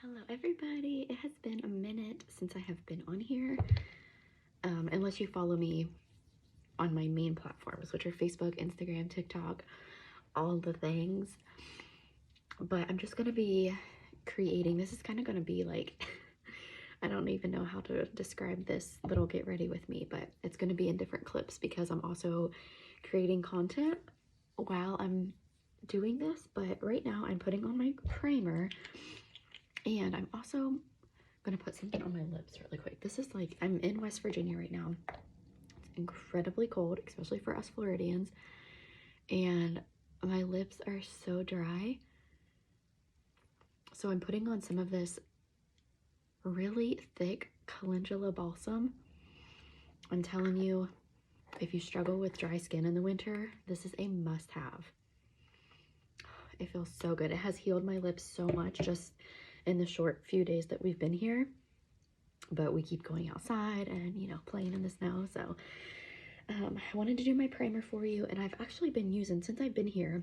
Hello everybody, it has been a minute since I have been on here, unless you follow me on my main platforms, which are Facebook, Instagram, TikTok, all the things. But I'm just going to be creating, this is kind of going to be like, I don't even know how to describe this little get ready with me, but it's going to be in different clips because I'm also creating content while I'm doing this. But right now I'm putting on my primer, and I'm also gonna put something on my lips really quick. This is like, I'm in West Virginia right now. It's incredibly cold, especially for us Floridians, and my lips are so dry. So I'm putting on some of this really thick calendula balsam. I'm telling you, if you struggle with dry skin in the winter, this is a must-have. It feels so good. It has healed my lips so much just in the short few days that we've been here. But we keep going outside and, you know, playing in the snow. So I wanted to do my primer for you. And I've actually been using, since I've been here,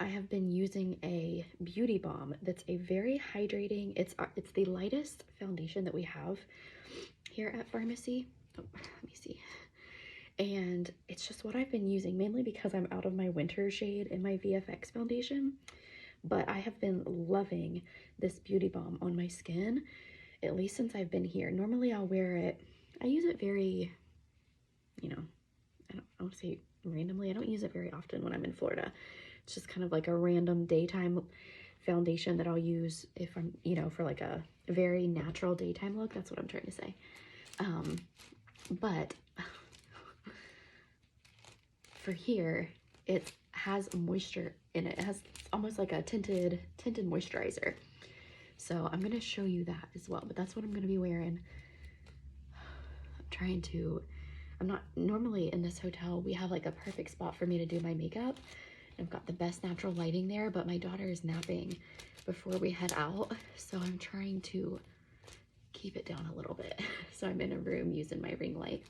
I have been using a beauty balm that's a very hydrating, it's the lightest foundation that we have here at Pharmacy. Oh, let me see. And it's just what I've been using, mainly because I'm out of my winter shade in my VFX foundation. But I have been loving this beauty balm on my skin, at least since I've been here. Normally I'll wear it, I use it very, you know, I don't want to say randomly. I don't use it very often when I'm in Florida. It's just kind of like a random daytime foundation that I'll use if I'm, you know, for like a very natural daytime look. That's what I'm trying to say. But for here, it has moisture in it. It has almost like a tinted moisturizer. So I'm going to show you that as well, but that's what I'm going to be wearing. I'm not normally in this hotel. We have like a perfect spot for me to do my makeup. I've got the best natural lighting there, but my daughter is napping before we head out. So I'm trying to keep it down a little bit. So I'm in a room using my ring light,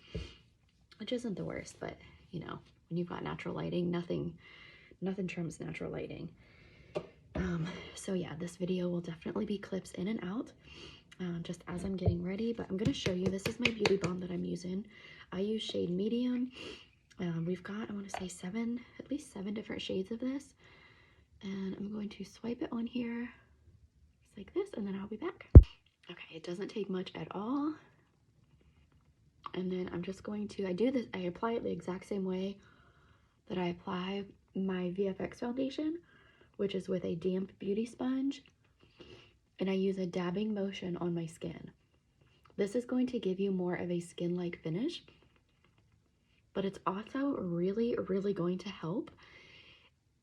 which isn't the worst, but you know, when you've got natural lighting, nothing trumps natural lighting. So yeah, this video will definitely be clips in and out, just as I'm getting ready, but I'm going to show you, this is my beauty balm that I'm using. I use shade medium. We've got, I want to say at least seven different shades of this, and I'm going to swipe it on here just like this, and then I'll be back. Okay, it doesn't take much at all. And then I'm just going to, I apply it the exact same way that I apply my VFX foundation, which is with a damp beauty sponge, and I use a dabbing motion on my skin. This is going to give you more of a skin-like finish, but it's also really, really going to help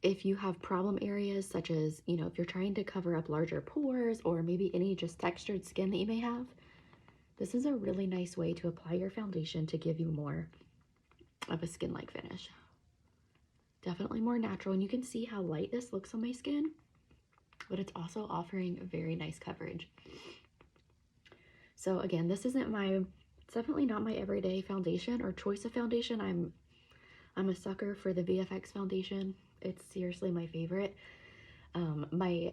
if you have problem areas such as, you know, if you're trying to cover up larger pores or maybe any just textured skin that you may have. This is a really nice way to apply your foundation to give you more of a skin-like finish. Definitely more natural, and you can see how light this looks on my skin, but it's also offering a very nice coverage. So again, this isn't it's definitely not my everyday foundation or choice of foundation. I'm a sucker for the VFX foundation. It's seriously my favorite. My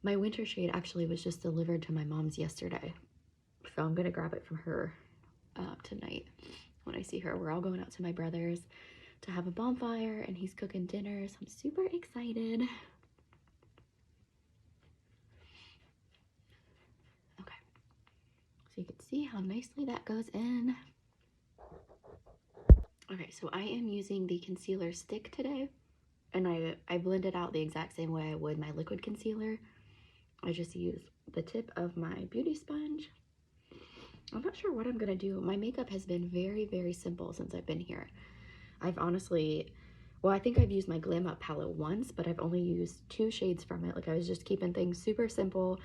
winter shade actually was just delivered to my mom's yesterday, so I'm gonna grab it from her tonight when I see her. We're all going out to my brother's to have a bonfire, and he's cooking dinner, so I'm super excited. Okay, so you can see how nicely that goes in. Okay, so I am using the concealer stick today, and I blend it out the exact same way I would my liquid concealer. I just use the tip of my beauty sponge. I'm not sure what I'm gonna do. My makeup has been very, very simple since I've been here. I've honestly, well, I think I've used my Glam Up palette once, but I've only used 2 shades from it. Like, I was just keeping things super simple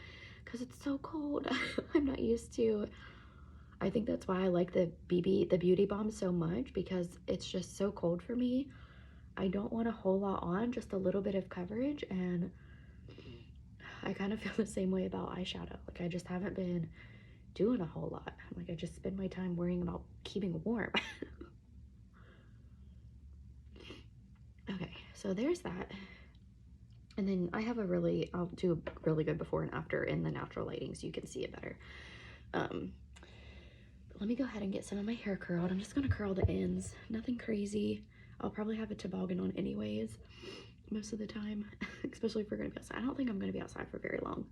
because it's so cold. I'm not used to, I think that's why I like the beauty balm so much, because it's just so cold for me. I don't want a whole lot on, just a little bit of coverage, and I kind of feel the same way about eyeshadow. Like, I just haven't been doing a whole lot. Like, I just spend my time worrying about keeping warm. Okay, so there's that. And then I'll do a really good before and after in the natural lighting so you can see it better. Let me go ahead and get some of my hair curled. I'm just gonna curl the ends, nothing crazy. I'll probably have a toboggan on anyways, most of the time, especially if we're gonna be outside. I don't think I'm gonna be outside for very long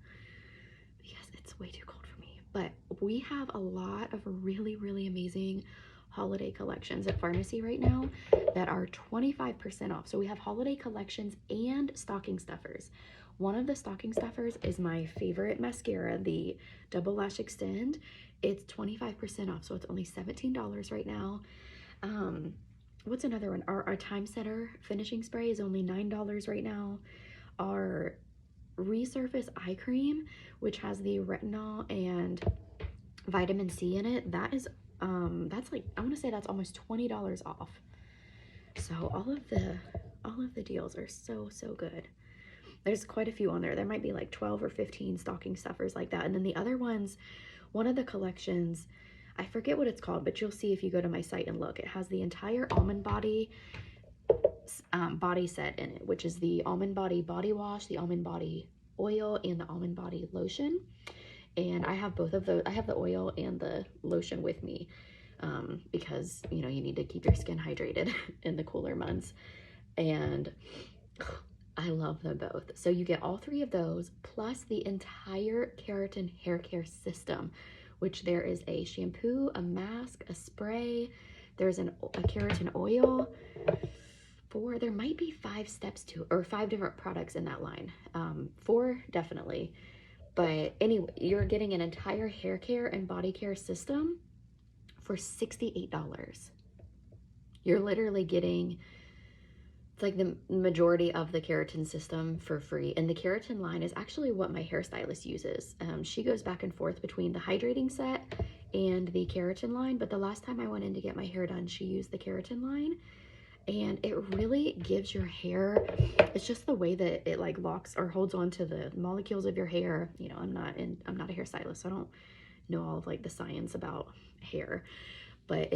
because it's way too cold for me. But we have a lot of really, really amazing holiday collections at pharmacy right now that are 25% off. So we have holiday collections and stocking stuffers. One of the stocking stuffers is my favorite mascara, the Double Lash Extend. It's 25% off, so it's only $17 right now. What's another one? Our Time Setter finishing spray is only $9 right now. Our Resurface Eye Cream, which has the retinol and vitamin C in it, that's like, I want to say that's almost $20 off. So all of the deals are so good. There's quite a few on there. There might be like 12 or 15 stocking stuffers like that. And then the other ones, one of the collections, I forget what it's called, but you'll see if you go to my site and look. It has the entire Almond Body body set in it, which is the Almond Body body wash, the Almond Body oil, and the Almond Body lotion. And I have both of those. I have the oil and the lotion with me because, you know, you need to keep your skin hydrated in the cooler months. And I love them both. So you get all three of those plus the entire keratin hair care system, which there is a shampoo, a mask, a spray. There's a keratin oil. There might be 5 steps to, or 5 different products in that line. 4 definitely. But anyway, you're getting an entire hair care and body care system for $68. You're literally getting, it's like the majority of the keratin system for free. And the keratin line is actually what my hairstylist uses. She goes back and forth between the hydrating set and the keratin line. But the last time I went in to get my hair done, she used the keratin line. And it really gives your hair, it's just the way that it like locks or holds on to the molecules of your hair. You know, I'm not a hairstylist, so I don't know all of like the science about hair, but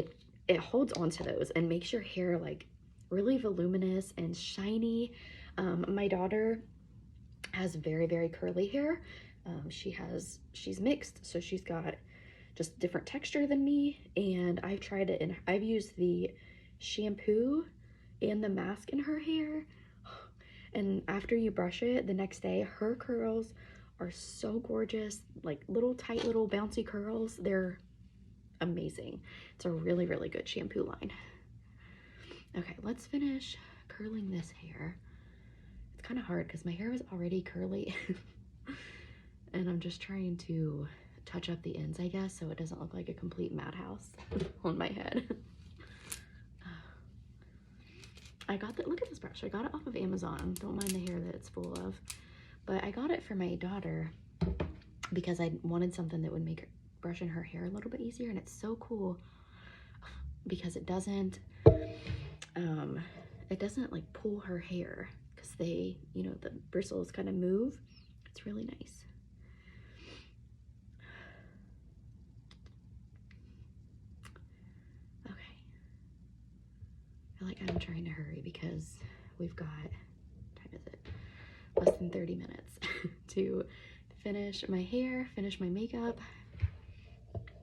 it holds on to those and makes your hair like really voluminous and shiny. My daughter has very curly hair. She's mixed, so she's got just different texture than me. And I've tried it, and I've used the shampoo and the mask in her hair, and after you brush it the next day, her curls are so gorgeous, like tight little bouncy curls. They're amazing. It's a really good shampoo line. Okay, let's finish curling this hair. It's kind of hard because my hair is already curly and I'm just trying to touch up the ends, I guess, so it doesn't look like a complete madhouse on my head. Look at this brush. I got it off of Amazon. Don't mind the hair that it's full of. But I got it for my daughter because I wanted something that would make brushing her hair a little bit easier. And it's so cool because it doesn't like pull her hair because the bristles kind of move. It's really nice. I feel like I'm trying to hurry because we've got, what time is it? Less than 30 minutes to finish my hair, finish my makeup,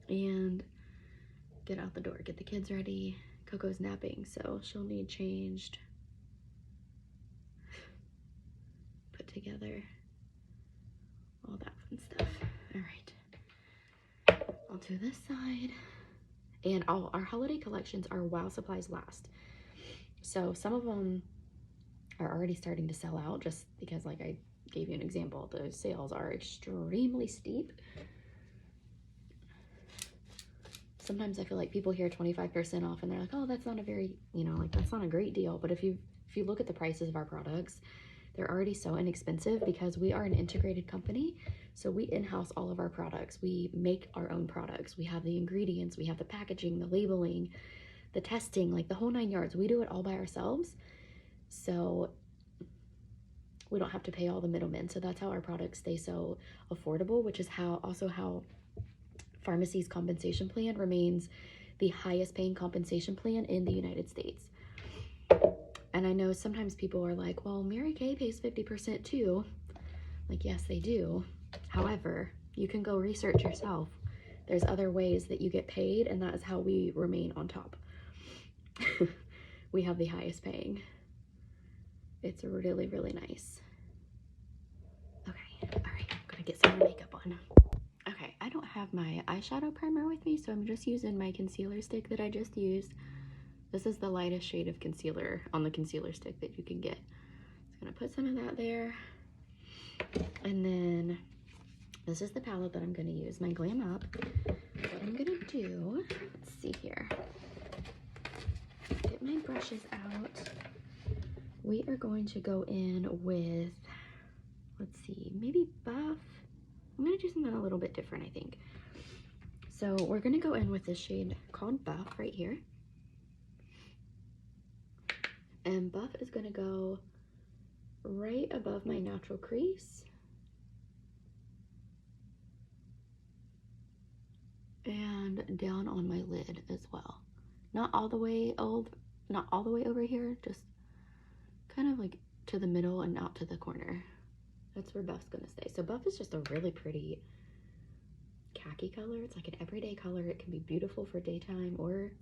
and get out the door, get the kids ready. Coco's napping, so she'll need changed, put together, all that fun stuff. All right, I'll do this side. And all our holiday collections are while supplies last. So some of them are already starting to sell out just because, like I gave you an example, those sales are extremely steep. Sometimes I feel like people hear 25% off and they're like, oh, that's not a very, that's not a great deal. But if you look at the prices of our products, they're already so inexpensive because we are an integrated company. So we in-house all of our products. We make our own products. We have the ingredients, we have the packaging, the labeling, the testing, like the whole 9 yards. We do it all by ourselves. So we don't have to pay all the middlemen. So that's how our products stay so affordable, which is how pharmacy's compensation plan remains the highest paying compensation plan in the United States. And I know sometimes people are like, well, Mary Kay pays 50% too. Like, yes, they do. However, you can go research yourself. There's other ways that you get paid, and that is how we remain on top. We have the highest paying. It's really, really nice. Okay, all right, I'm gonna get some more makeup on. Okay, I don't have my eyeshadow primer with me, so I'm just using my concealer stick that I just used. This is the lightest shade of concealer on the concealer stick that you can get. Just gonna put some of that there. And then this is the palette that I'm gonna use, my Glam Up. What I'm gonna do, let's see here. Get my brushes out. We are going to go in with, let's see, maybe Buff. I'm gonna do something a little bit different, I think. So we're gonna go in with this shade called Buff right here. And Buff is gonna go right above my natural crease. And down on my lid as well. Not all the way over here, just kind of like to the middle and out to the corner. That's where Buff's gonna stay. So Buff is just a really pretty khaki color. It's like an everyday color. It can be beautiful for daytime or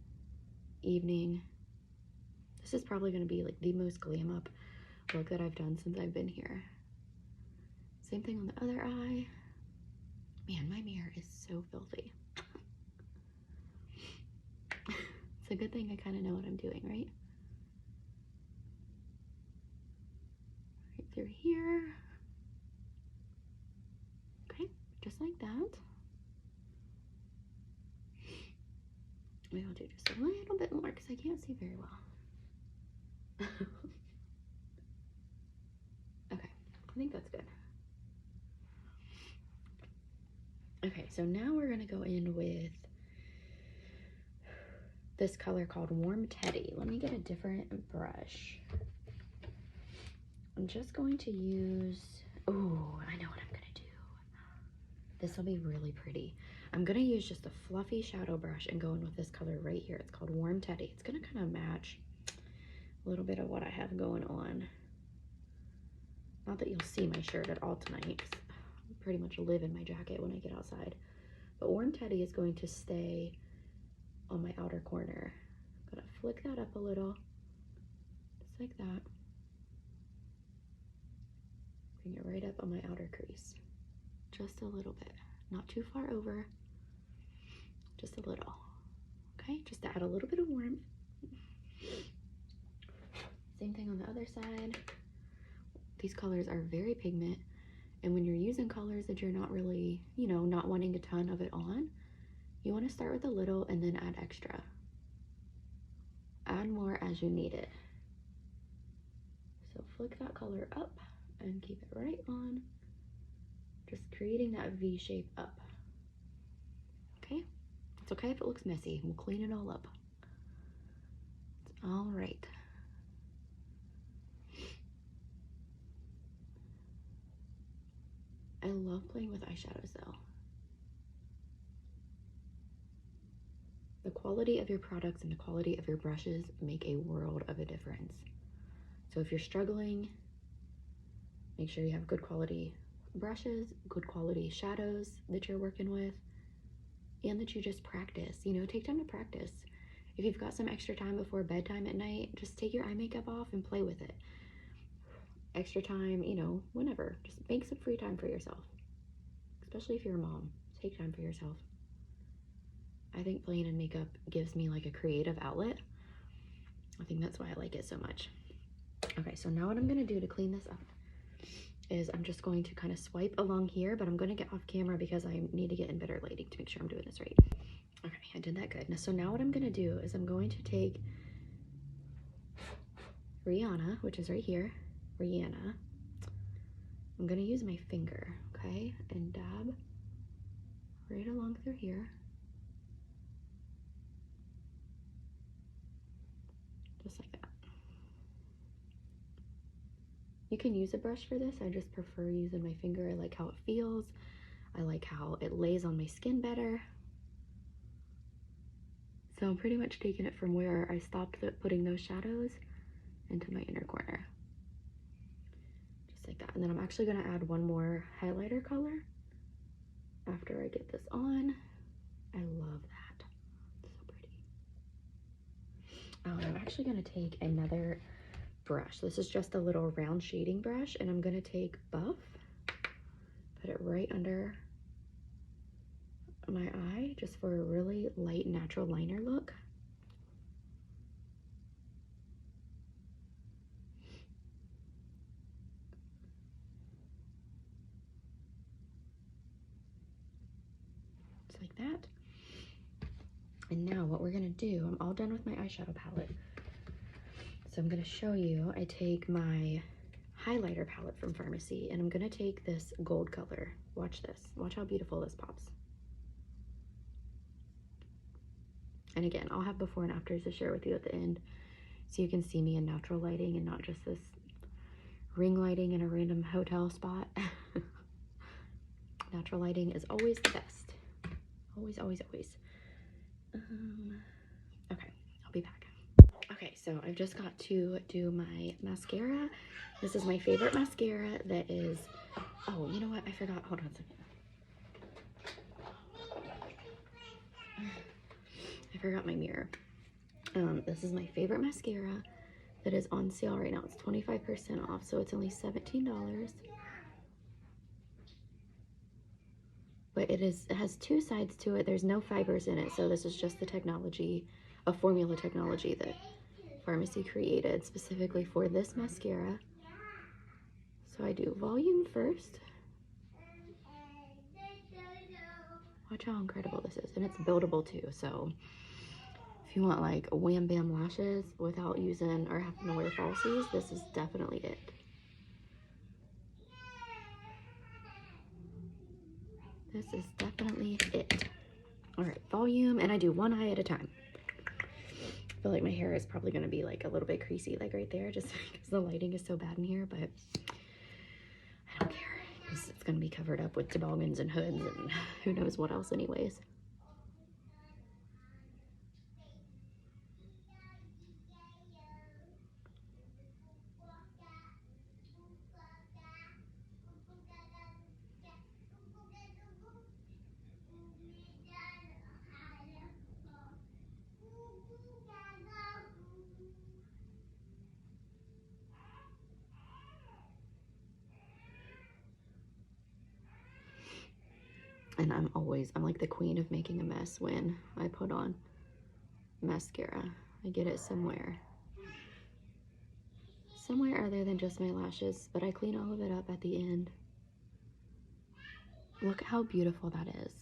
evening. This is probably gonna be like the most glam up look that I've done since I've been here. Same thing on the other eye. Man, my mirror is so filthy. It's a good thing I kind of know what I'm doing, right? Right through here. Okay, just like that. Maybe I'll do just a little bit more because I can't see very well. Okay, I think that's good. Okay, so now we're gonna go in with this color called Warm Teddy. Let me get a different brush. I'm just going to use, oh, I know what I'm gonna do. This will be really pretty. I'm gonna use just a fluffy shadow brush and go in with this color right here. It's called Warm Teddy. It's gonna kind of match a little bit of what I have going on. Not that you'll see my shirt at all tonight, 'cause I pretty much live in my jacket when I get outside. But Warm Teddy is going to stay on my outer corner. I'm gonna flick that up a little, just like that. Bring it right up on my outer crease. Just a little bit, not too far over, just a little. Okay, just to add a little bit of warmth. Same thing on the other side. These colors are very pigment, and when you're using colors that you're not really, you know, not wanting a ton of it on, you want to start with a little and then add extra. Add more as you need it. So flick that color up and keep it right on, just creating that V shape up. Okay, it's okay if it looks messy. We'll clean it all up. It's all right. I love playing with eyeshadows though. The quality of your products and the quality of your brushes make a world of a difference. So if you're struggling, make sure you have good quality brushes, good quality shadows that you're working with, and that you just practice. You know, take time to practice. If you've got some extra time before bedtime at night, just take your eye makeup off and play with it. Extra time, you know, whenever. Just make some free time for yourself. Especially if you're a mom. Take time for yourself. I think playing in makeup gives me like a creative outlet. I think that's why I like it so much. Okay, so now what I'm gonna do to clean this up is I'm just going to kind of swipe along here, but I'm gonna get off camera because I need to get in better lighting to make sure I'm doing this right. Okay, I did that good. Now, so now what I'm gonna do is I'm going to take Rihanna, which is right here, Rihanna. I'm gonna use my finger, okay, and dab right along through here. Just like that. You can use a brush for this. I just prefer using my finger. I like how it feels. I like how it lays on my skin better. So I'm pretty much taking it from where I stopped putting those shadows into my inner corner. Just like that. And then I'm actually gonna add one more highlighter color after I get this on. I love that. It's so pretty. I'm actually gonna take another brush. This is just a little round shading brush, and I'm gonna take Buff, put it right under my eye just for a really light natural liner look. Just like that. And now what we're gonna do, I'm all done with my eyeshadow palette. So I'm gonna show you, I take my highlighter palette from Pharmacy, and I'm gonna take this gold color. Watch this, watch how beautiful this pops. And again, I'll have before and afters to share with you at the end, so you can see me in natural lighting and not just this ring lighting in a random hotel spot. Natural lighting is always the best. Always, always, always. Okay, I'll be back. Okay, so I've just got to do my mascara. This is my favorite mascara that is, oh, you know what? I forgot. Hold on a second. I forgot my mirror. This is my favorite mascara that is on sale right now. It's 25% off, so it's only $17. But it has two sides to it. There's no fibers in it, so this is just the technology, a formula technology that Pharmacy created specifically for this mascara. So I do volume first. Watch how incredible this is, and it's buildable too, so if you want like wham bam lashes without using or having to wear falsies, this is definitely it. This is definitely it. All right, volume, and I do one eye at a time. I feel like my hair is probably gonna be like a little bit creasy, like right there, just because the lighting is so bad in here, but I don't care, because it's gonna be covered up with toboggans and hoods and who knows what else anyways. And I'm like the queen of making a mess when I put on mascara. I get it somewhere other than just my lashes, but I clean all of it up at the end. Look how beautiful that is.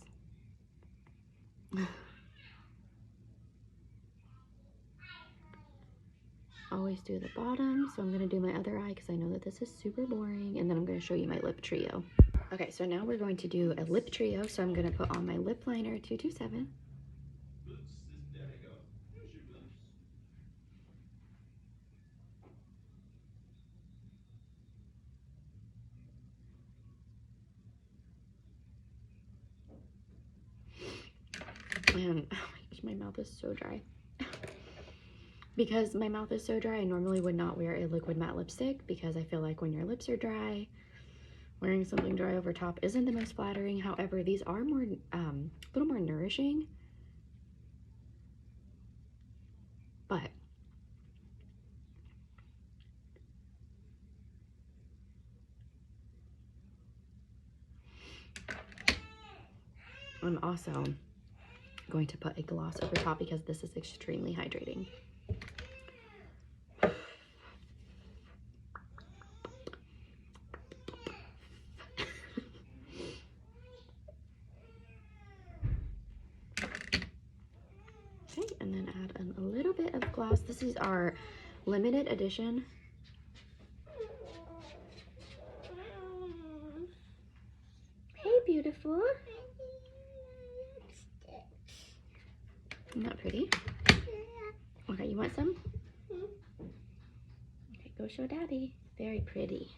Always do the bottom, so I'm gonna do my other eye because I know that this is super boring, and then I'm gonna show you my lip trio. Okay, so now we're going to do a lip trio, so I'm gonna put on my lip liner 227. And oh my gosh, my mouth is so dry. Because my mouth is so dry, I normally would not wear a liquid matte lipstick because I feel like when your lips are dry, wearing something dry over top isn't the most flattering. However, these are more, a little more nourishing. But I'm also going to put a gloss over top because this is extremely hydrating. Okay, and then add a little bit of gloss. This is our limited edition. Hey, beautiful. Isn't that pretty? Okay, you want some? Okay, go show Daddy. Very pretty.